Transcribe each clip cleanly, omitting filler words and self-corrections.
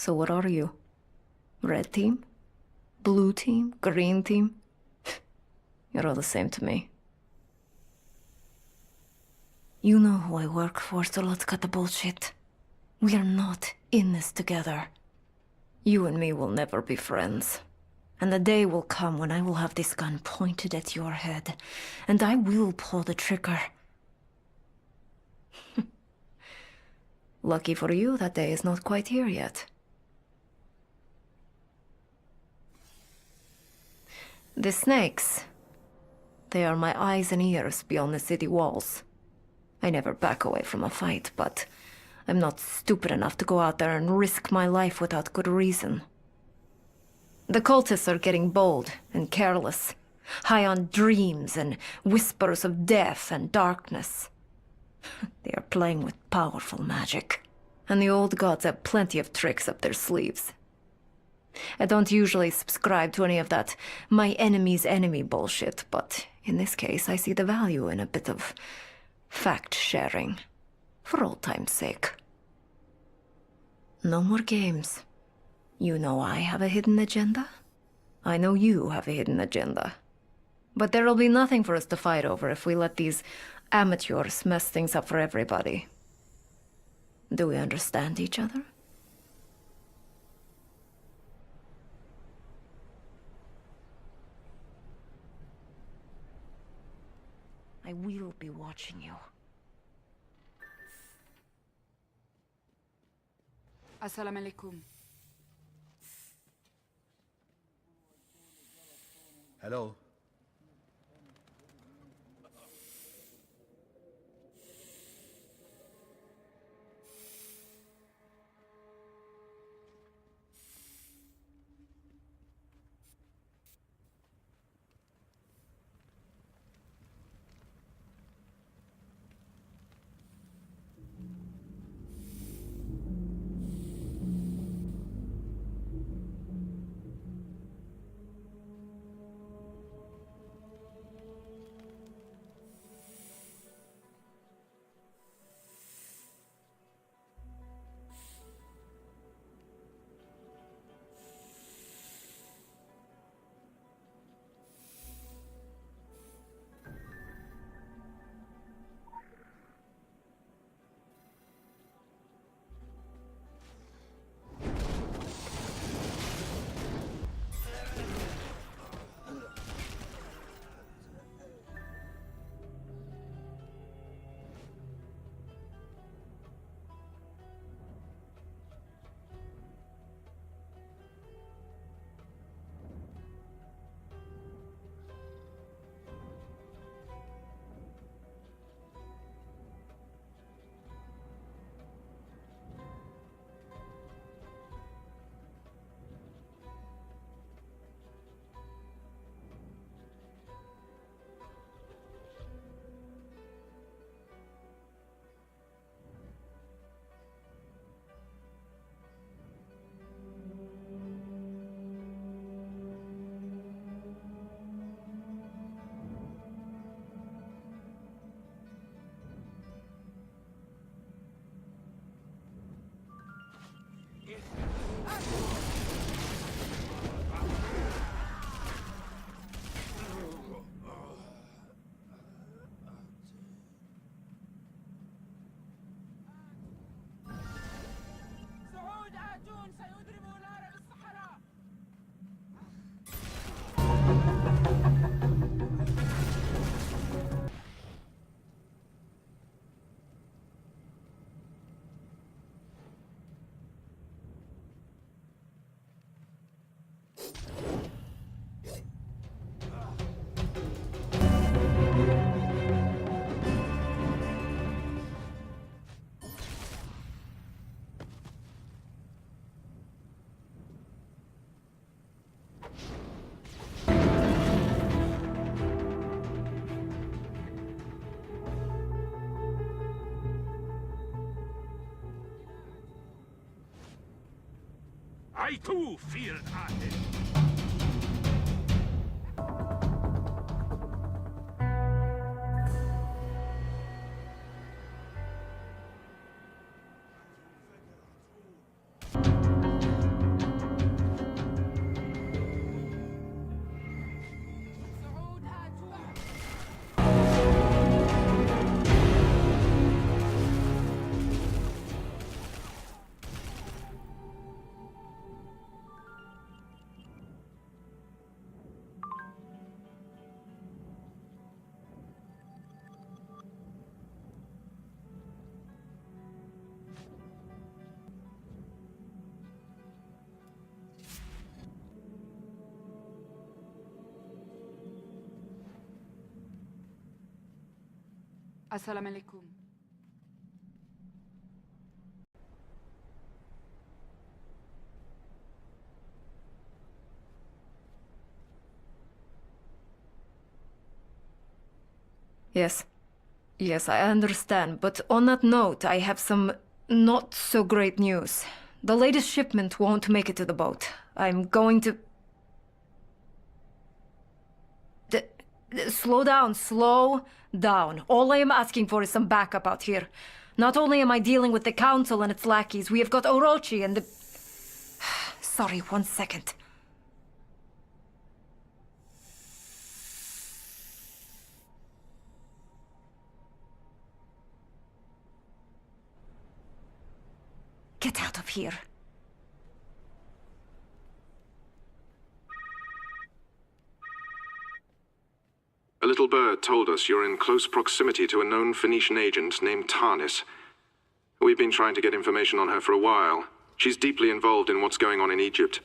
So what are you? Red team? Blue team? Green team? You're all the same to me. You know who I work for, so let's cut the bullshit. We are not in this together. You and me will never be friends. And the day will come when I will have this gun pointed at your head, and I will pull the trigger. Lucky for you, that day is not quite here yet. The snakes. They are my eyes and ears beyond the city walls. I never back away from a fight, but I'm not stupid enough to go out there and risk my life without good reason. The cultists are getting bold and careless, high on dreams and whispers of death and darkness. They are playing with powerful magic, and the old gods have plenty of tricks up their sleeves. I don't usually subscribe to any of that my enemy's enemy bullshit, but in this case I see the value in a bit of fact-sharing, for old time's sake. No more games. You know I have a hidden agenda. I know you have a hidden agenda. But there'll be nothing for us to fight over if we let these amateurs mess things up for everybody. Do we understand each other? I will be watching you. Assalamu alaikum. Hello? I too feel nothing. Assalamu alaikum. Yes. Yes, I understand. But on that note, I have some not so great news. The latest shipment won't make it to the boat. I'm going to... Slow down, slow down. All I am asking for is some backup out here. Not only am I dealing with the Council and its lackeys, we have got Orochi and the... Sorry, 1 second. Get out of here. A little bird told us you're in close proximity to a known Phoenician agent named Tarnis. We've been trying to get information on her for a while. She's deeply involved in what's going on in Egypt.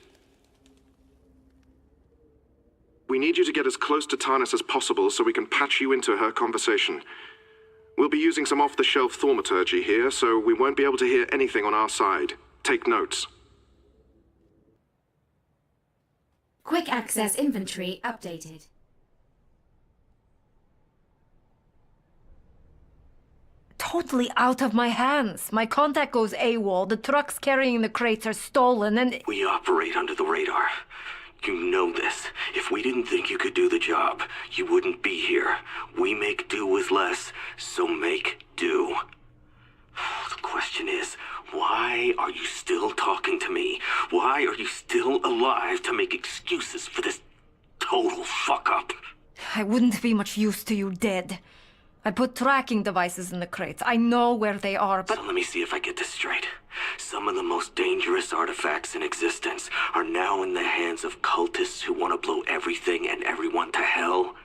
We need you to get as close to Tarnis as possible so we can patch you into her conversation. We'll be using some off-the-shelf thaumaturgy here, so we won't be able to hear anything on our side. Take notes. Quick access inventory updated. Totally out of my hands. My contact goes AWOL, the trucks carrying the crates are stolen, and... We operate under the radar. You know this. If we didn't think you could do the job, you wouldn't be here. We make do with less, so make do. The question is, why are you still talking to me? Why are you still alive to make excuses for this total fuck-up? I wouldn't be much use to you dead. I put tracking devices in the crates. I know where they are, but... So let me see if I get this straight. Some of the most dangerous artifacts in existence are now in the hands of cultists who want to blow everything and everyone to hell?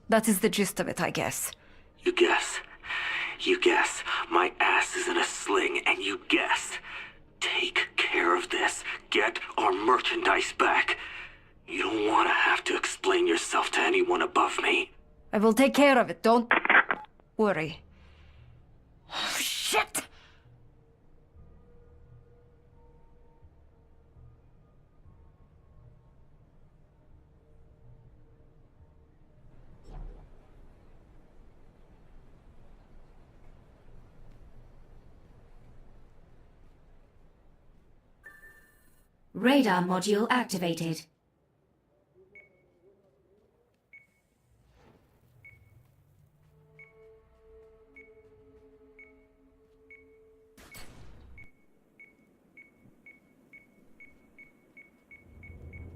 That is the gist of it, I guess. You guess. You guess. My ass is in a sling, and you guess. Take care of this. Get our merchandise back. You don't want to have to explain yourself to anyone above me. I will take care of it, don't worry. Oh, shit! Radar module activated.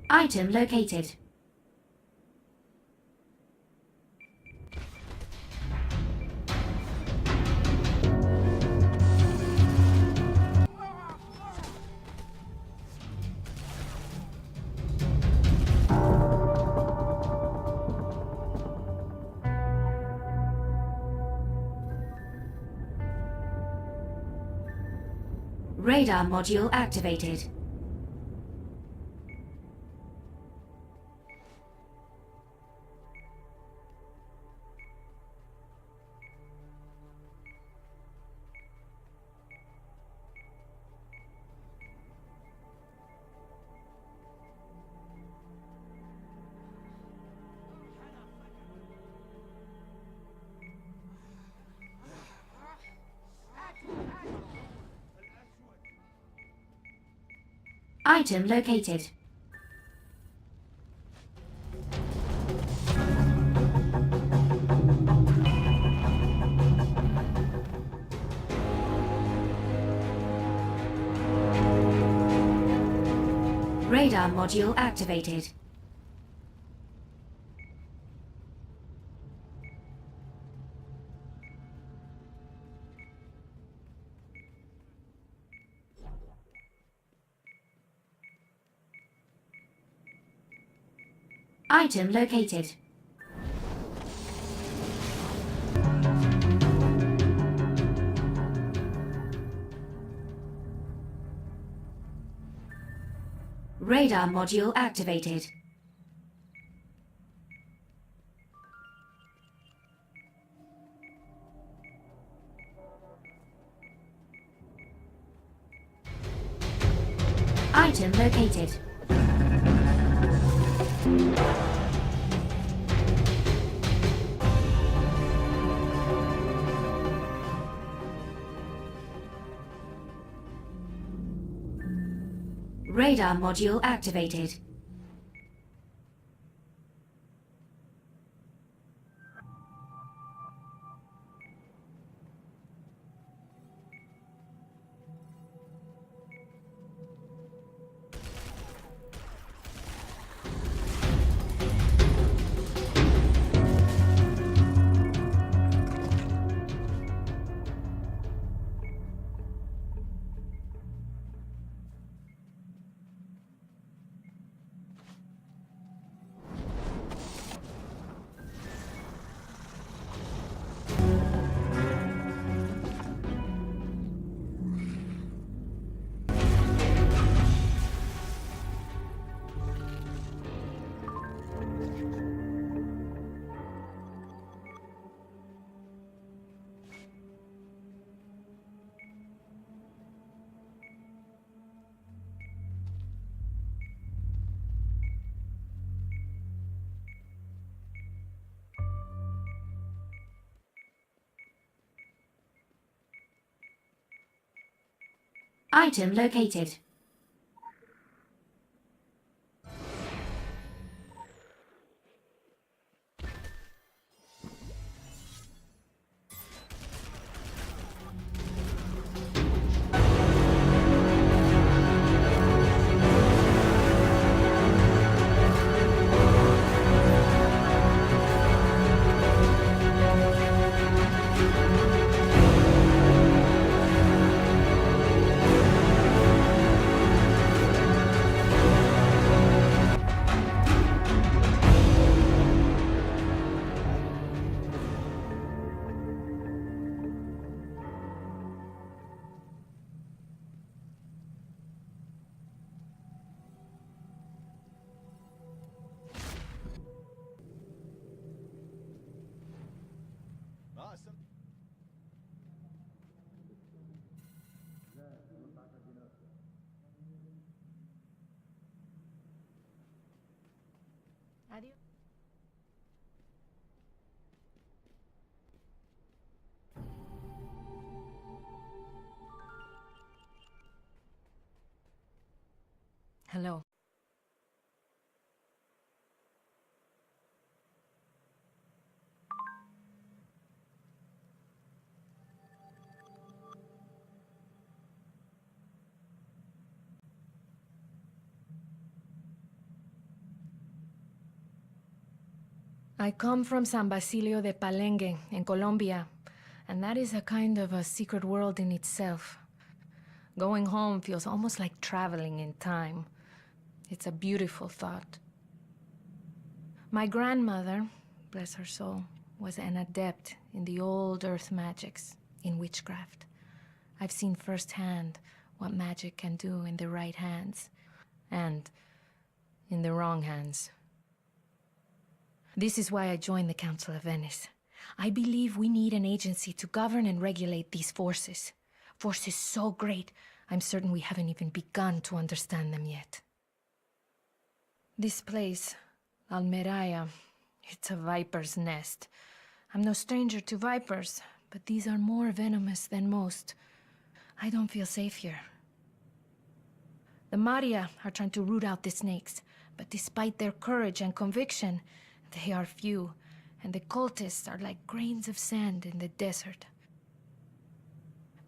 Item located. Radar module activated. Item located. Radar module activated. Item located. Radar module activated. Item located. Radar module activated. Item located. Hello. I come from San Basilio de Palenque in Colombia, and that is a kind of a secret world in itself. Going home feels almost like traveling in time. It's a beautiful thought. My grandmother, bless her soul, was an adept in the old earth magics, in witchcraft. I've seen firsthand what magic can do in the right hands, and in the wrong hands. This is why I joined the Council of Venice. I believe we need an agency to govern and regulate these forces. Forces so great, I'm certain we haven't even begun to understand them yet. This place, Almeraya, it's a viper's nest. I'm no stranger to vipers, but these are more venomous than most. I don't feel safe here. The Maria are trying to root out the snakes, but despite their courage and conviction, they are few, and the cultists are like grains of sand in the desert.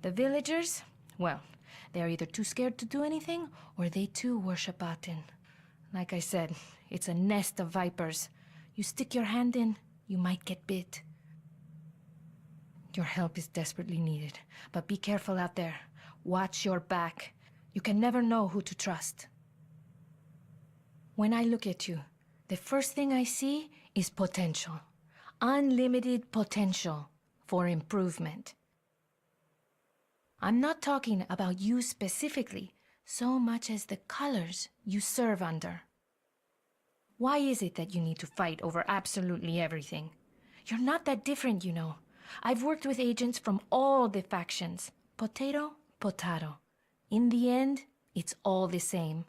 The villagers, well, they are either too scared to do anything, or they too worship Aten. Like I said, it's a nest of vipers. You stick your hand in, you might get bit. Your help is desperately needed, but be careful out there. Watch your back. You can never know who to trust. When I look at you, the first thing I see is potential. Unlimited potential for improvement. I'm not talking about you specifically, so much as the colors you serve under. Why is it that you need to fight over absolutely everything? You're not that different, you know. I've worked with agents from all the factions. Potato, potato. In the end, it's all the same.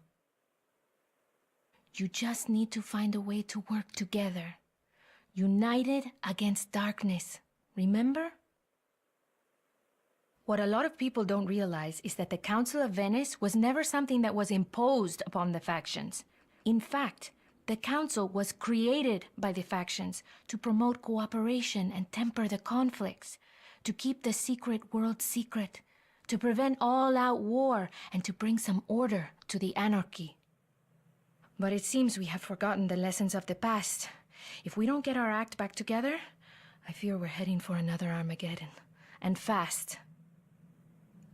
You just need to find a way to work together. United against darkness. Remember? What a lot of people don't realize is that the Council of Venice was never something that was imposed upon the factions. In fact, the Council was created by the factions to promote cooperation and temper the conflicts, to keep the secret world secret, to prevent all-out war, and to bring some order to the anarchy. But it seems we have forgotten the lessons of the past. If we don't get our act back together, I fear we're heading for another Armageddon. And fast.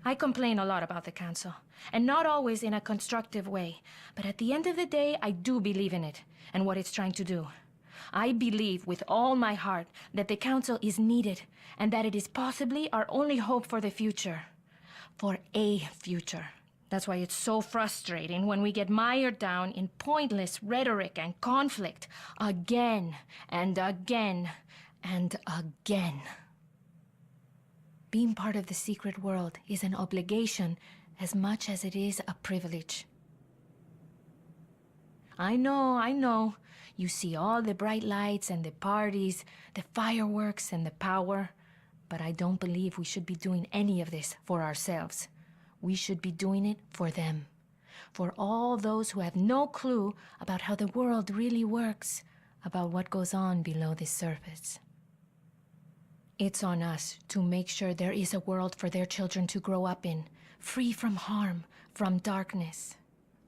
I complain a lot about the Council, and not always in a constructive way. But at the end of the day, I do believe in it, and what it's trying to do. I believe with all my heart that the Council is needed, and that it is possibly our only hope for the future. For a future. That's why it's so frustrating when we get mired down in pointless rhetoric and conflict again and again and again. Being part of the secret world is an obligation as much as it is a privilege. I know. You see all the bright lights and the parties, the fireworks and the power, but I don't believe we should be doing any of this for ourselves. We should be doing it for them. For all those who have no clue about how the world really works, about what goes on below the surface. It's on us to make sure there is a world for their children to grow up in, free from harm, from darkness.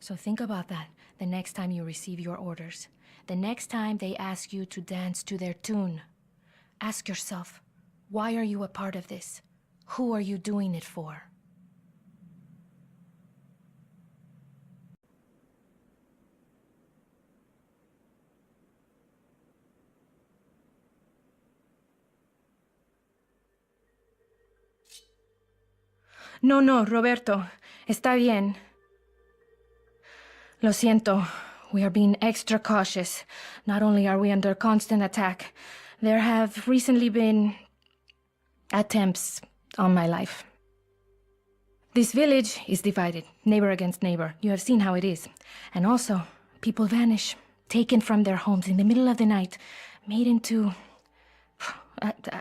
So think about that the next time you receive your orders. The next time they ask you to dance to their tune. Ask yourself, why are you a part of this? Who are you doing it for? No, Roberto. Está bien. Lo siento. We are being extra cautious. Not only are we under constant attack, there have recently been attempts on my life. This village is divided, neighbor against neighbor. You have seen how it is. And also, people vanish, taken from their homes in the middle of the night, made into...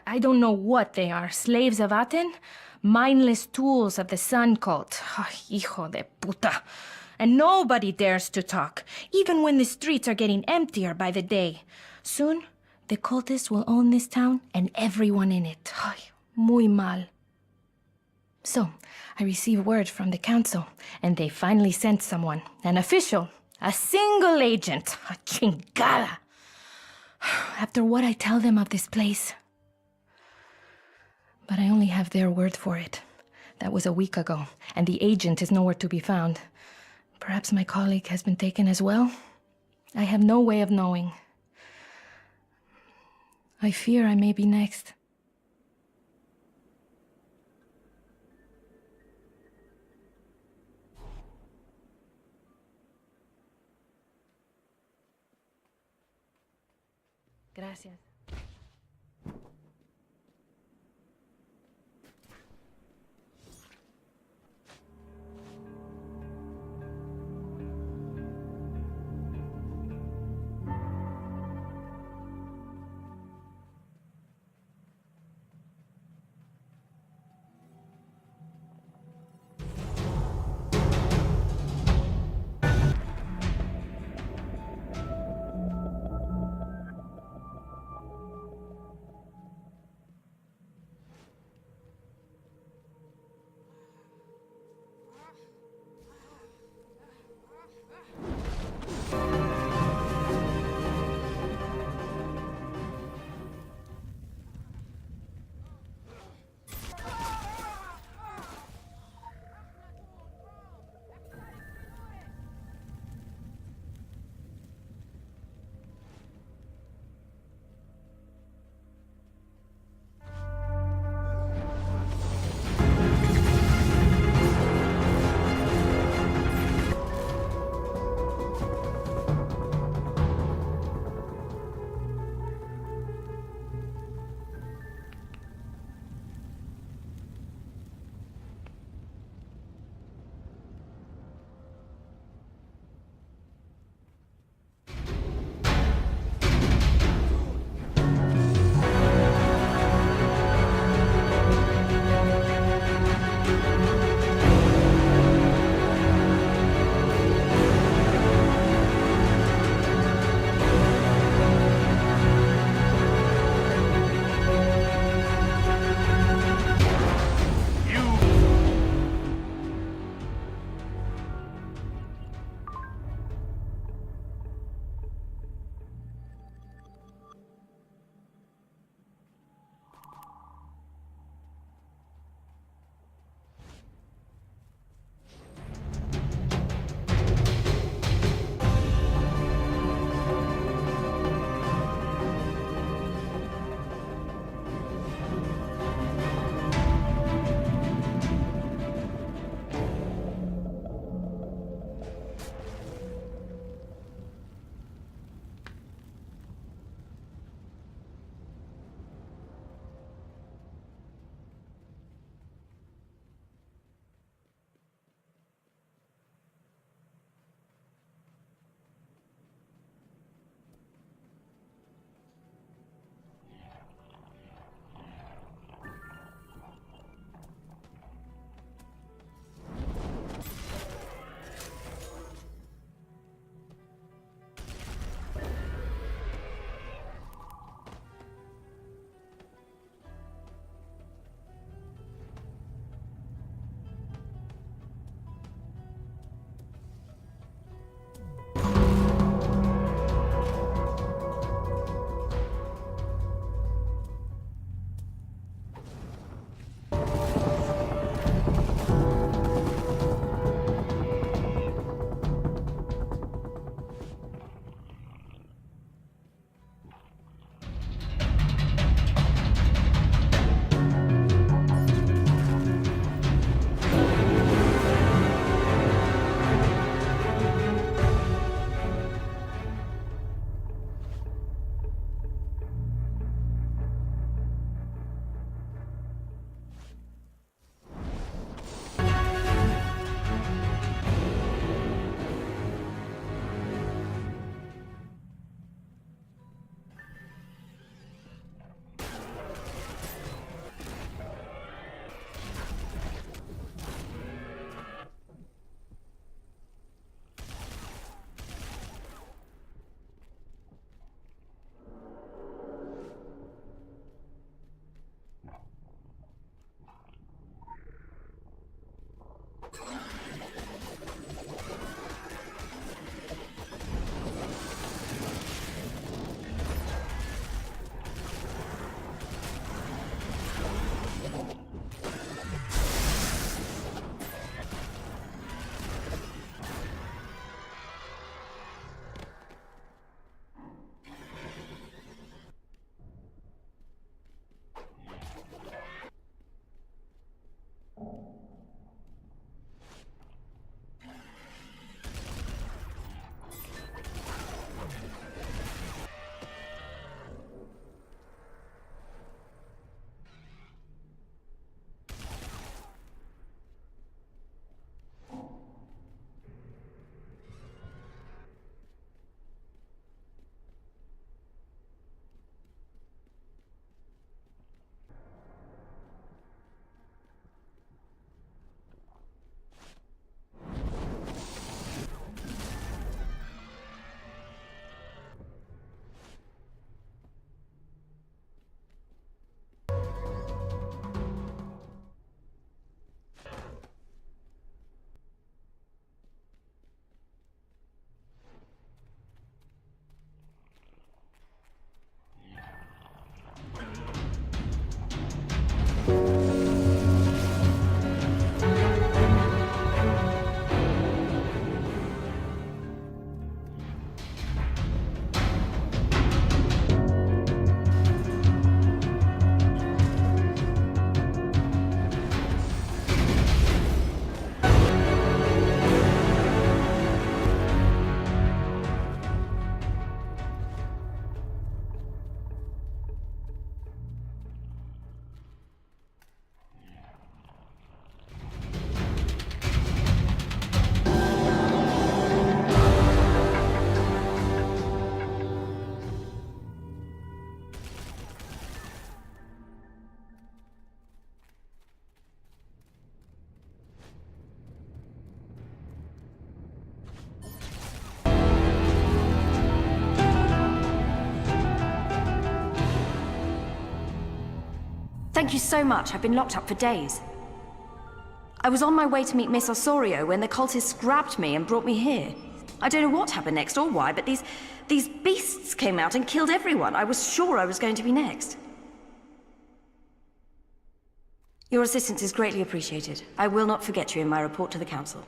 I don't know what they are. Slaves of Aten? Mindless tools of the sun cult. Oh, hijo de puta. And nobody dares to talk, even when the streets are getting emptier by the day. Soon, the cultists will own this town and everyone in it. Ay, muy mal. So, I received word from the council, and they finally sent someone, an official, a single agent. Chingada. After what I tell them of this place. But I only have their word for it. That was a week ago, and the agent is nowhere to be found. Perhaps my colleague has been taken as well? I have no way of knowing. I fear I may be next. Gracias. Thank you so much. I've been locked up for days. I was on my way to meet Miss Osorio when the cultists grabbed me and brought me here. I don't know what happened next or why, but these beasts came out and killed everyone. I was sure I was going to be next. Your assistance is greatly appreciated. I will not forget you in my report to the Council.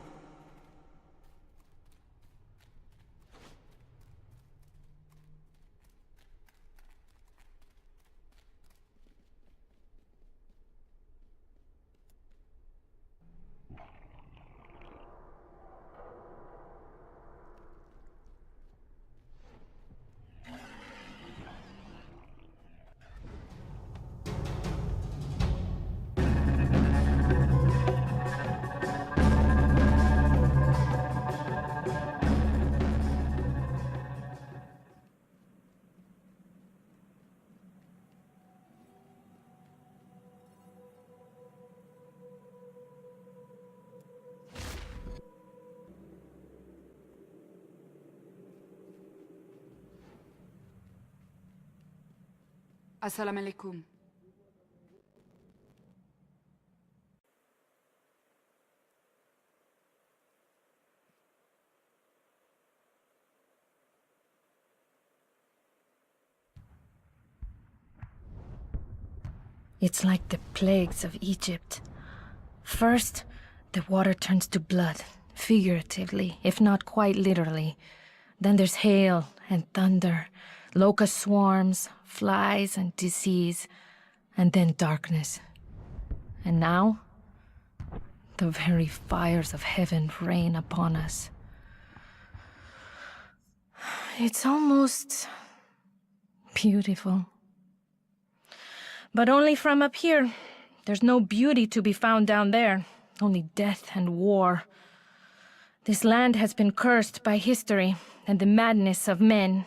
Assalamu alaikum. It's like the plagues of Egypt. First, the water turns to blood, figuratively, if not quite literally. Then there's hail and thunder, locust swarms, flies and disease, and then darkness. And now, the very fires of heaven rain upon us. It's almost beautiful. But only from up here. There's no beauty to be found down there, only death and war. This land has been cursed by history and the madness of men.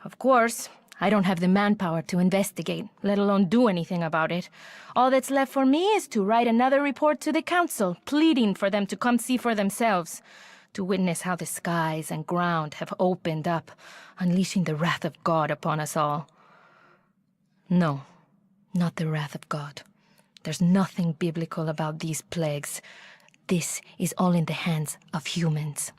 Of course, I don't have the manpower to investigate, let alone do anything about it. All that's left for me is to write another report to the Council, pleading for them to come see for themselves, to witness how the skies and ground have opened up, unleashing the wrath of God upon us all. No, not the wrath of God. There's nothing biblical about these plagues. This is all in the hands of humans.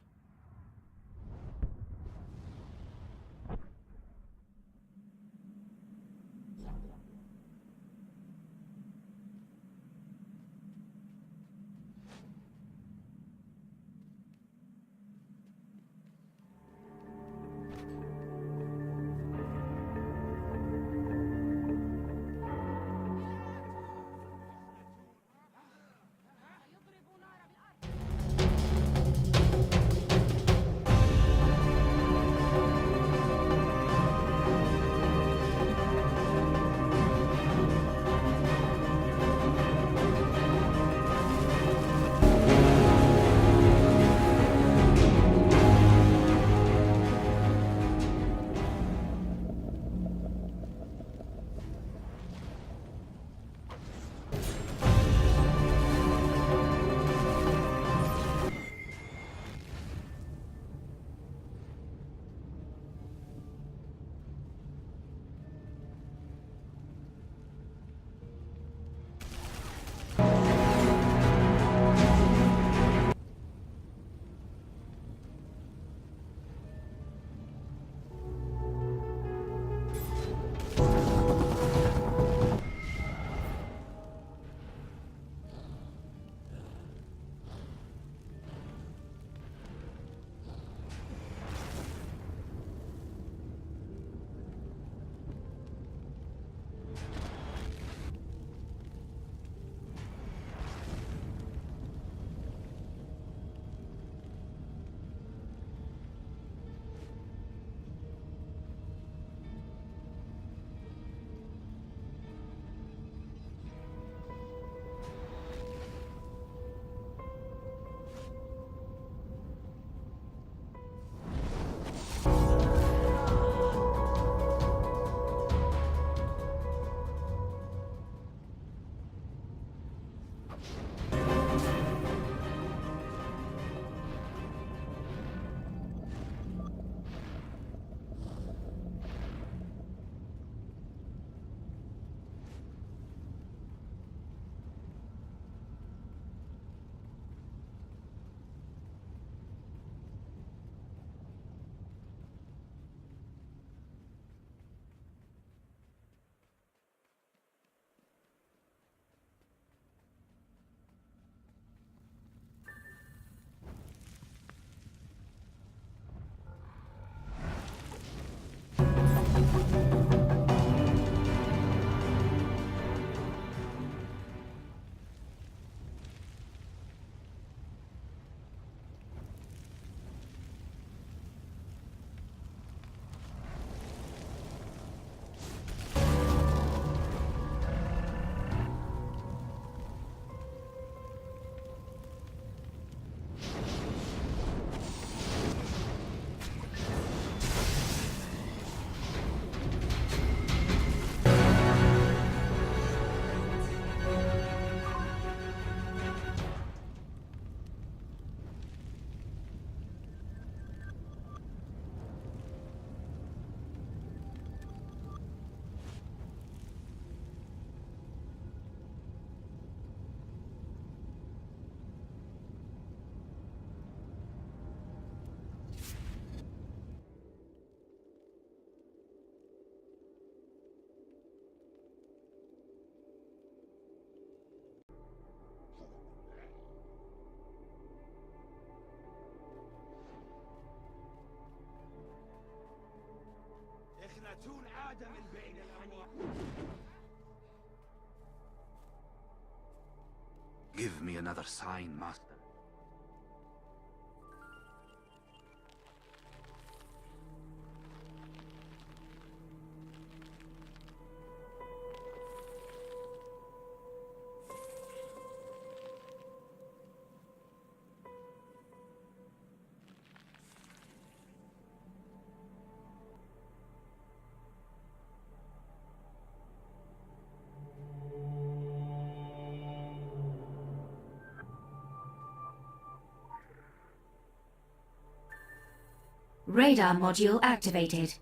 Give me another sign, Master. Radar module activated.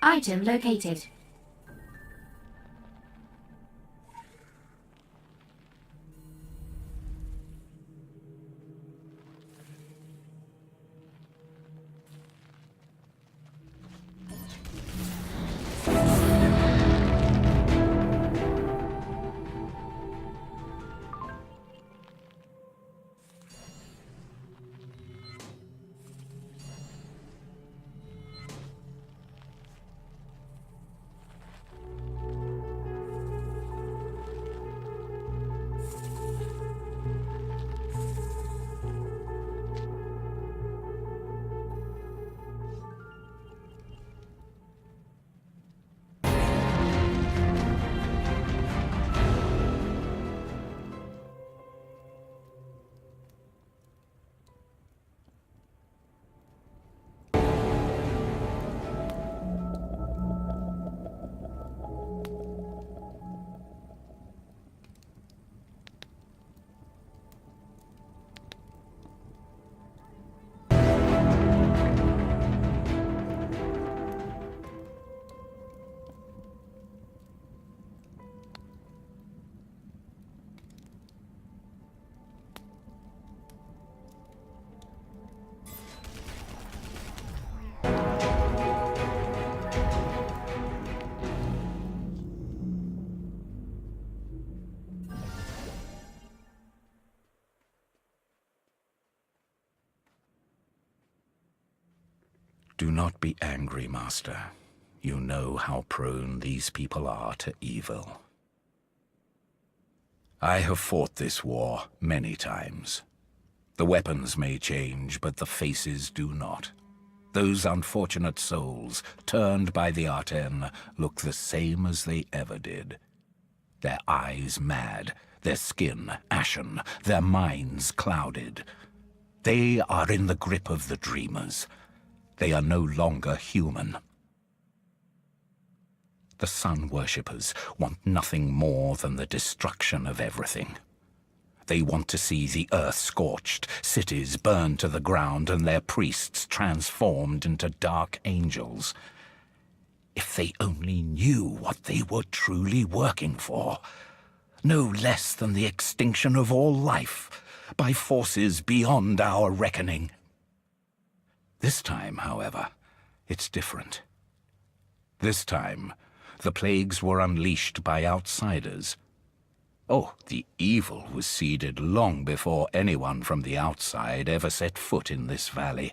Item located. Do not be angry, Master. You know how prone these people are to evil. I have fought this war many times. The weapons may change, but the faces do not. Those unfortunate souls, turned by the Arten, look the same as they ever did. Their eyes mad, their skin ashen, their minds clouded. They are in the grip of the dreamers. They are no longer human. The Sun Worshippers want nothing more than the destruction of everything. They want to see the earth scorched, cities burned to the ground, and their priests transformed into dark angels. If they only knew what they were truly working for. No less than the extinction of all life, by forces beyond our reckoning. This time, however, it's different. This time, the plagues were unleashed by outsiders. Oh, the evil was seeded long before anyone from the outside ever set foot in this valley.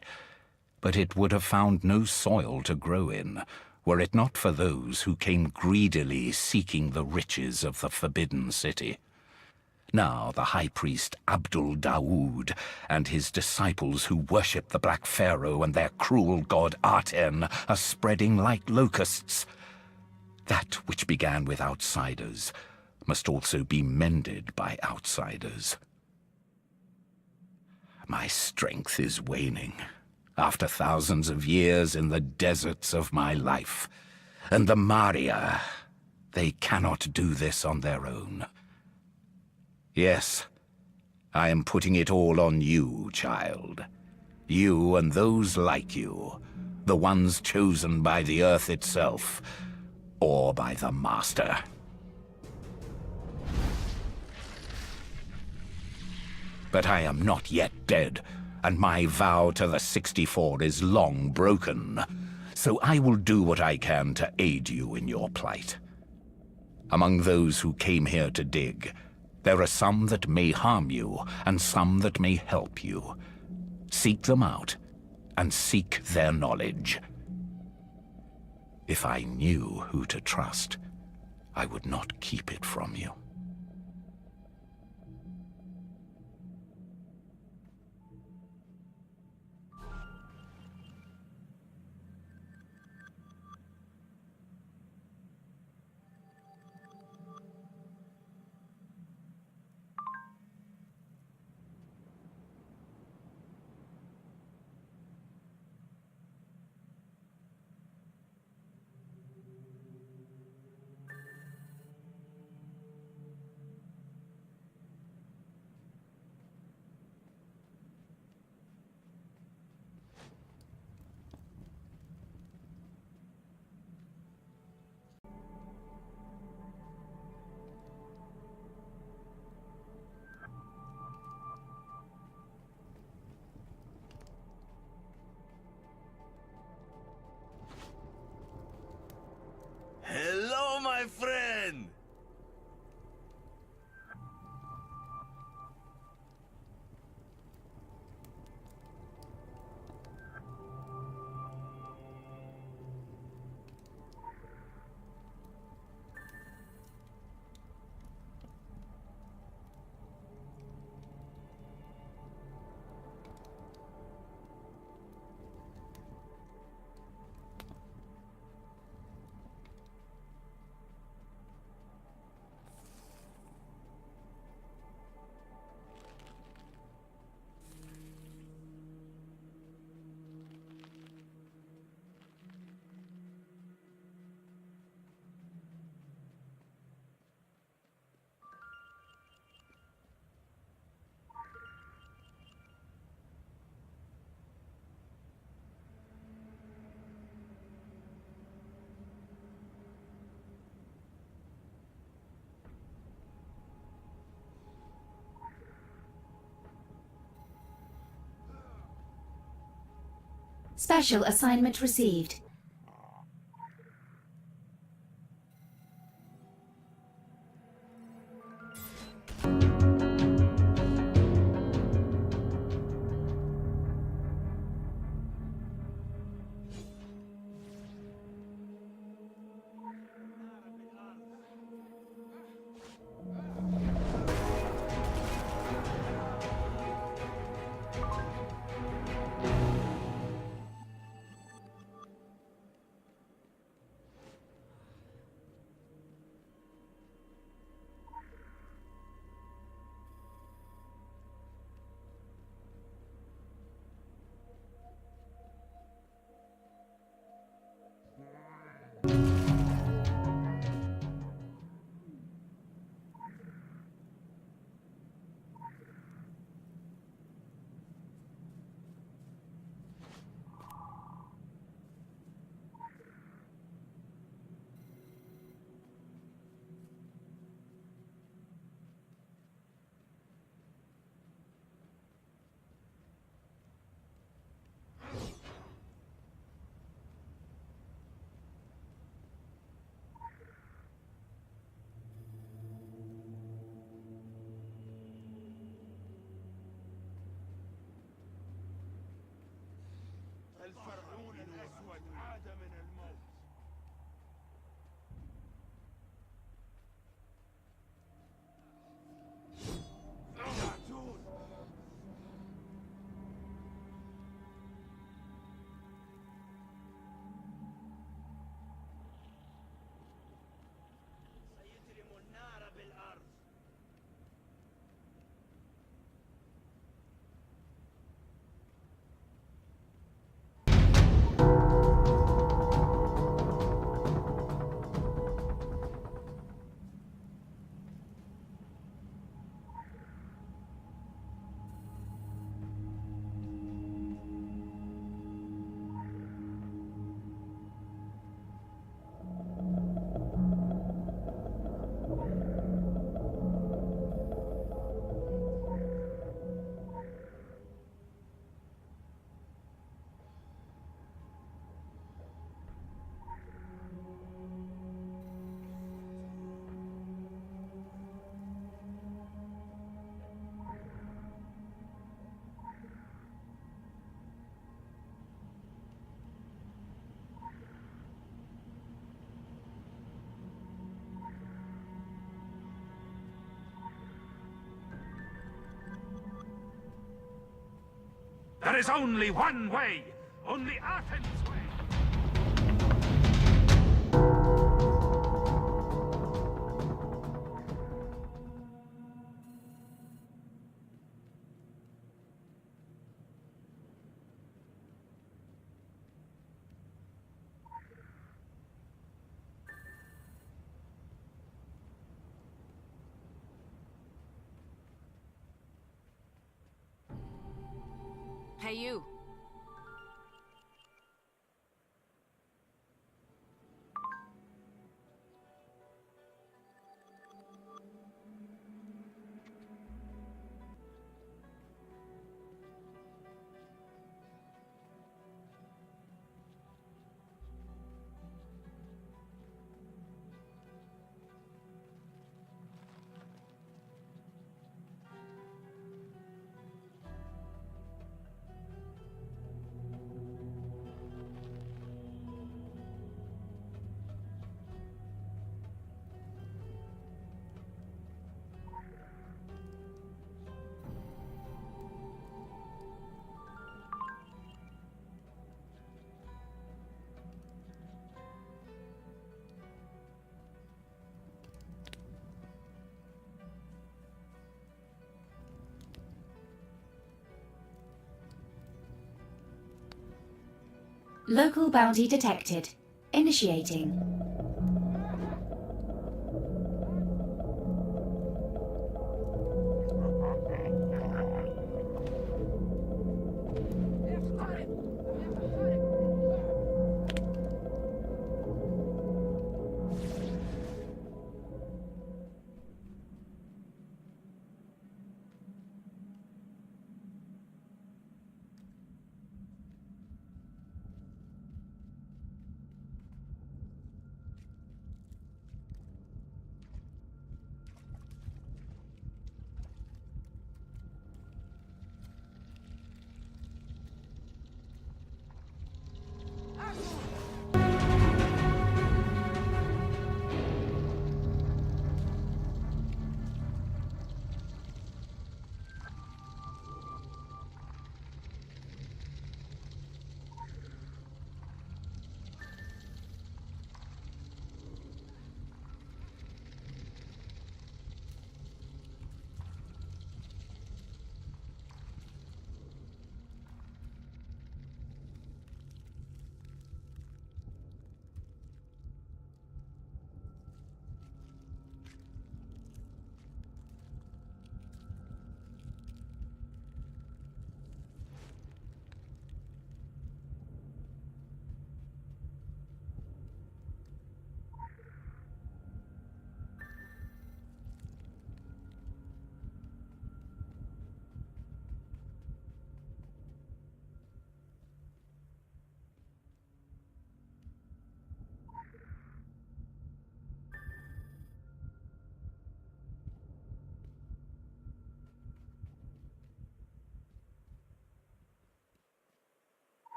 But it would have found no soil to grow in, were it not for those who came greedily seeking the riches of the Forbidden City. Now the High Priest Abdul Dawood and his disciples who worship the Black Pharaoh and their cruel god Aten are spreading like locusts. That which began with outsiders must also be mended by outsiders. My strength is waning, after thousands of years in the deserts of my life. And the Maria, they cannot do this on their own. Yes, I am putting it all on you, child. You and those like you, the ones chosen by the Earth itself, or by the Master. But I am not yet dead. and my vow to the 64 is long broken. So I will do what I can to aid you in your plight. Among those who came here to dig, there are some that may harm you, and some that may help you. Seek them out, and seek their knowledge. If I knew who to trust, I would not keep it from you. Hello, my friend! Special assignment received. There is only one way. Only Athens' way. Hey, you. Local bounty detected. Initiating.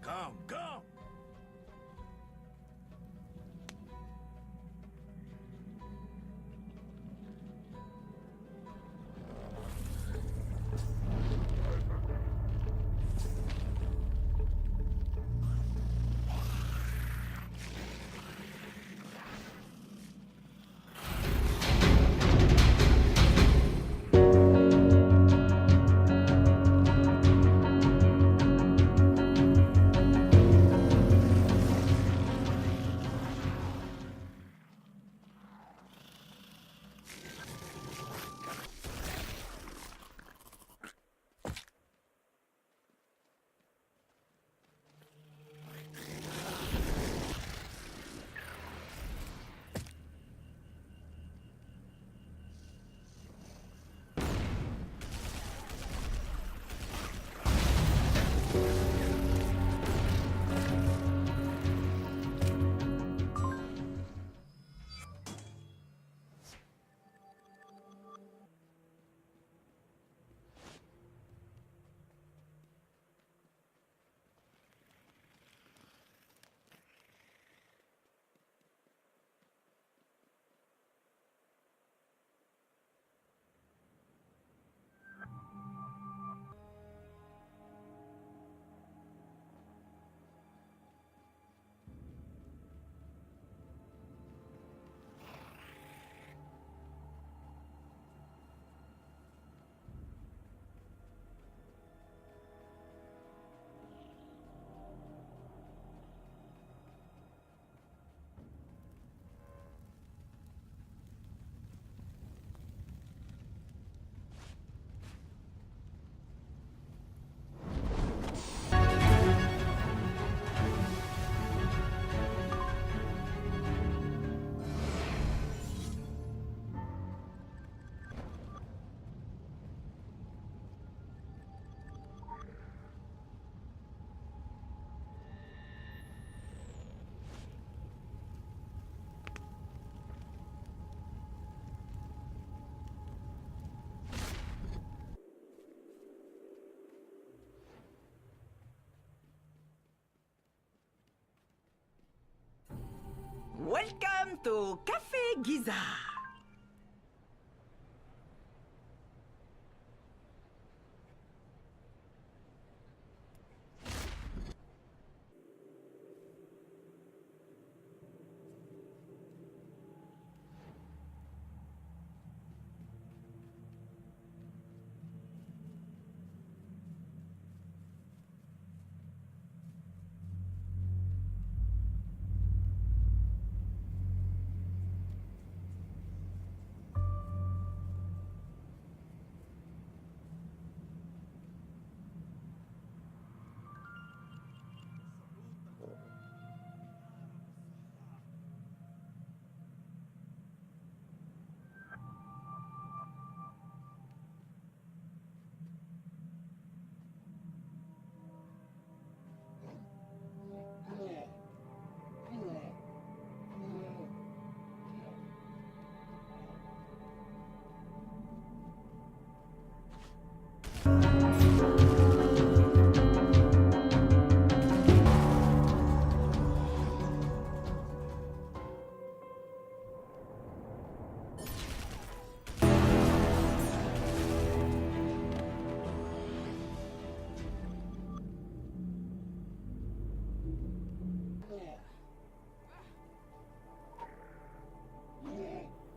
Come, come! to Cafe Giza.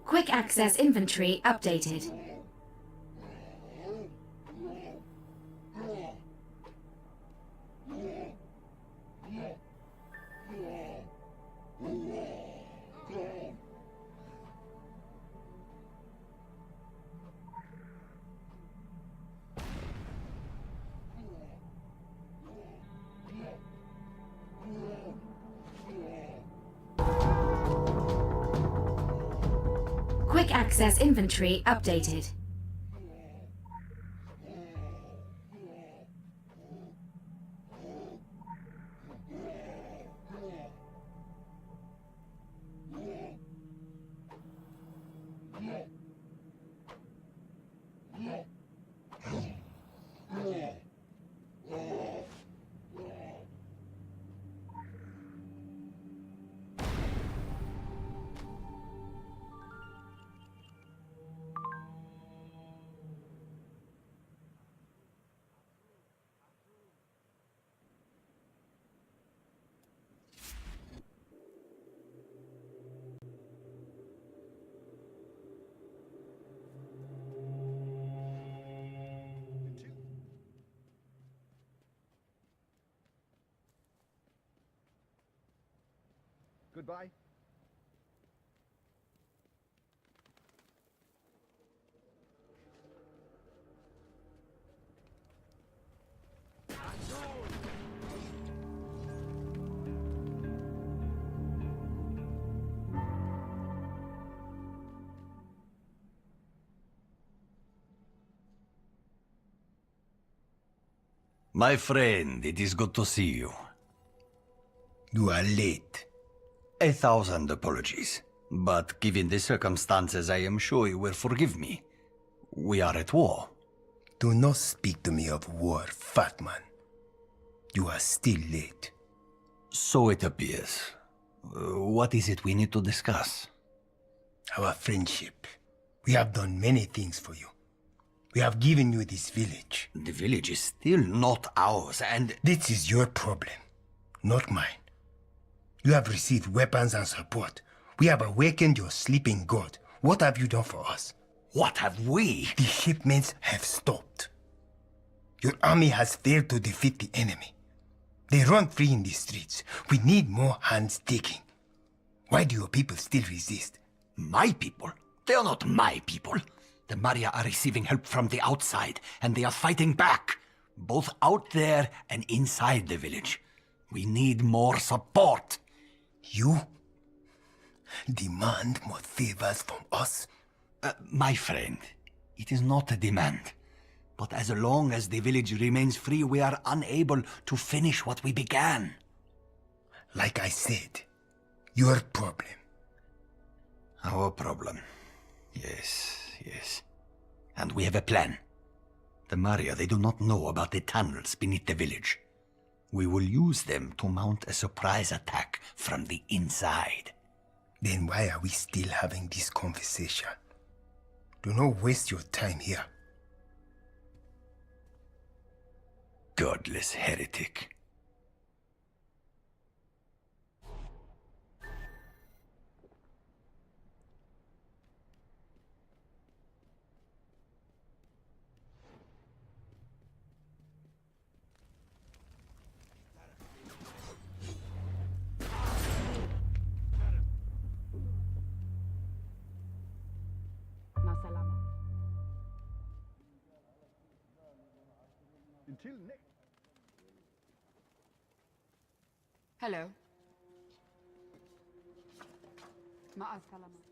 Quick access inventory updated. Quick access inventory updated. Goodbye. My friend, it is good to see you. You are late. 1,000 apologies. But given the circumstances, I am sure you will forgive me. We are at war. Do not speak to me of war, fat man. You are still late. So it appears. What is it we need to discuss? Our friendship. We have done many things for you. We have given you this village. The village is still not ours, and... This is your problem, not mine. You have received weapons and support. We have awakened your sleeping god. What have you done for us? What have we? The shipments have stopped. Your army has failed to defeat the enemy. They run free in the streets. We need more hands digging. Why do your people still resist? My people? They are not my people. The Maria are receiving help from the outside, and they are fighting back. Both out there and inside the village. We need more support. You demand more favors from us? My friend, it is not a demand. But as long as the village remains free, we are unable to finish what we began. Like I said, your problem. Our problem. Yes, yes. And we have a plan. The Maria, they do not know about the tunnels beneath the village. We will use them to mount a surprise attack from the inside. Then why are we still having this conversation? Do not waste your time here. Godless heretic. Hello. مع السلامة.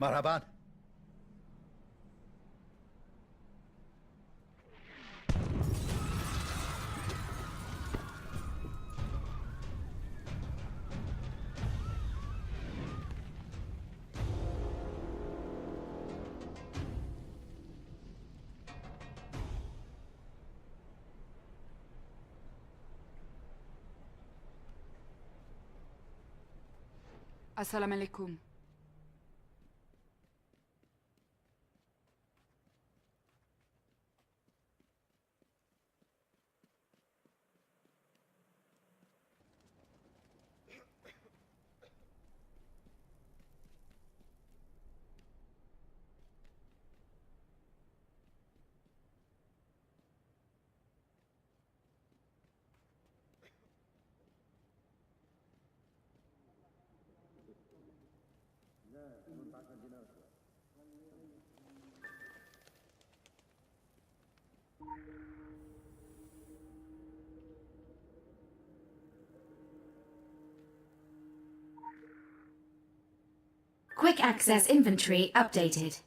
مرحبا. Assalamu alaikum. Quick access inventory updated.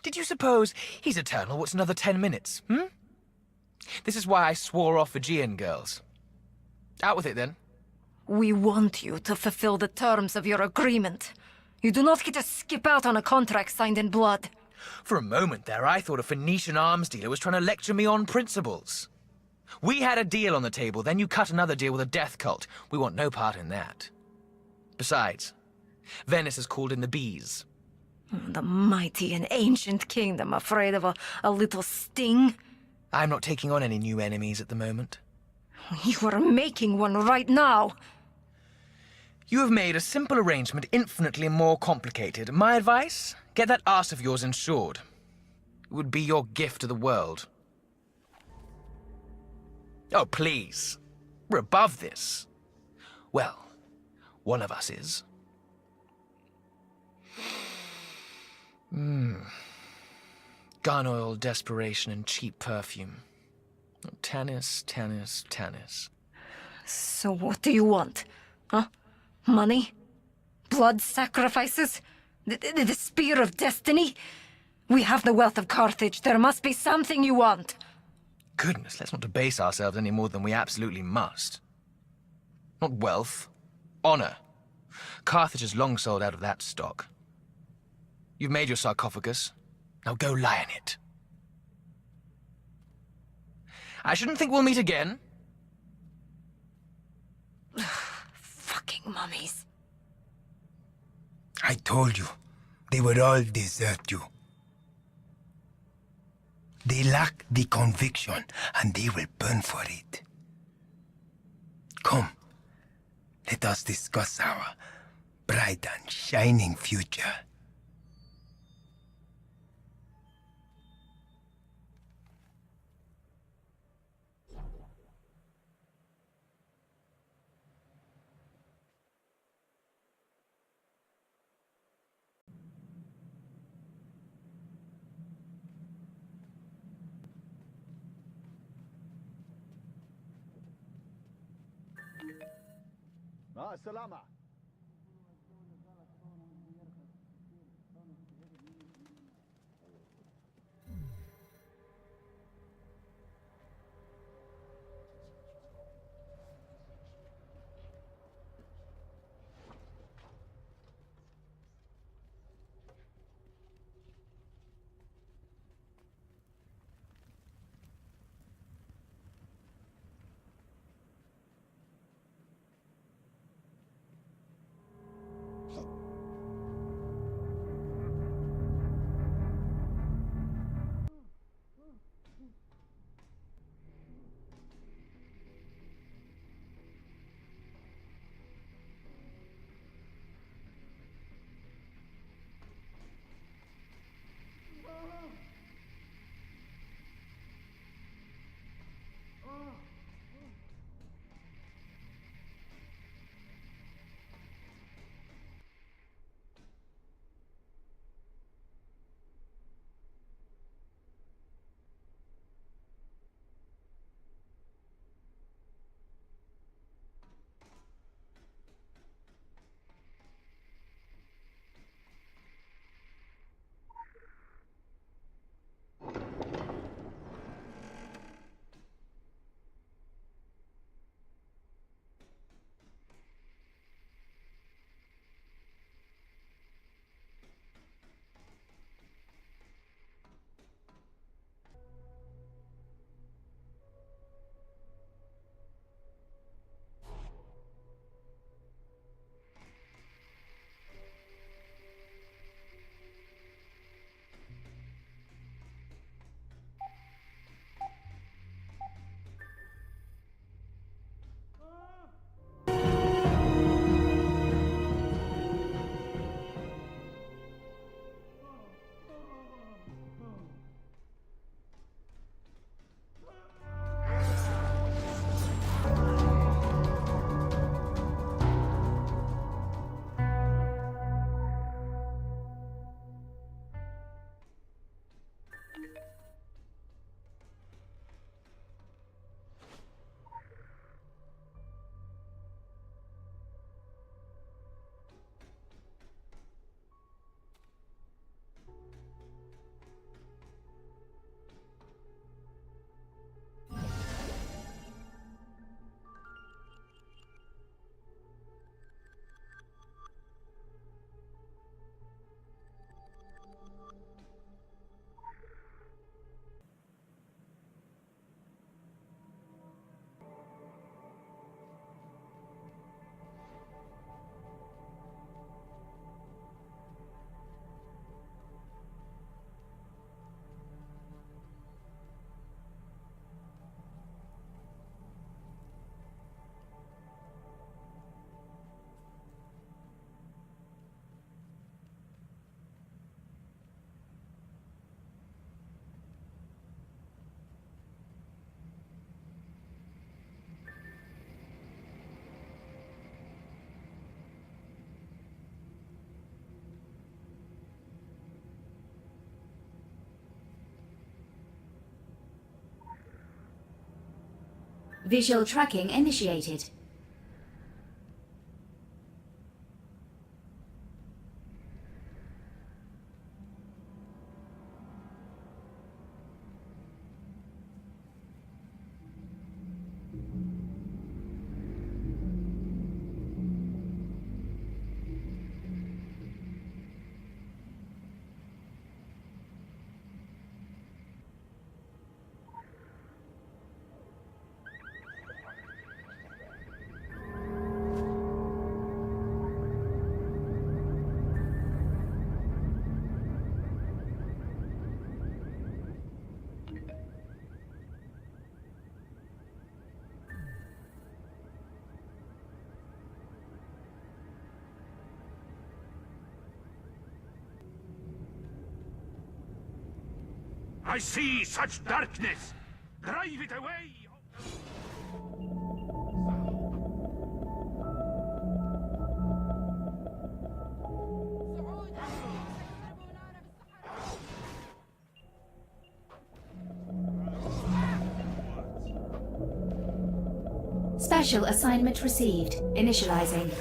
Did you suppose he's eternal? What's another 10 minutes, This is why I swore off Aegean girls. Out with it, then. We want you to fulfill the terms of your agreement. You do not get to skip out on a contract signed in blood. For a moment there, I thought a Phoenician arms dealer was trying to lecture me on principles. We had a deal on the table, then you cut another deal with a death cult. We want no part in that. Besides, Venice has called in the bees. The mighty and ancient kingdom afraid of a little sting? I'm not taking on any new enemies at the moment. You are making one right now. You have made a simple arrangement infinitely more complicated. My advice? Get that arse of yours insured. It would be your gift to the world. Oh, please. We're above this. Well, one of us is. Gun oil, desperation, and cheap perfume. Tannis, Tannis, Tannis. So what do you want? Huh? Money? Blood sacrifices? The spear of destiny? We have the wealth of Carthage. There must be something you want. Goodness, let's not debase ourselves any more than we absolutely must. Not wealth. Honor. Carthage has long sold out of that stock. You've made your sarcophagus. Now go lie in it. I shouldn't think we'll meet again. Fucking mummies. I told you, they would all desert you. They lack the conviction, and they will burn for it. Come, let us discuss our bright and shining future. السلامة. Visual tracking initiated. I see such darkness! Drive it away! Special assignment received. Initializing.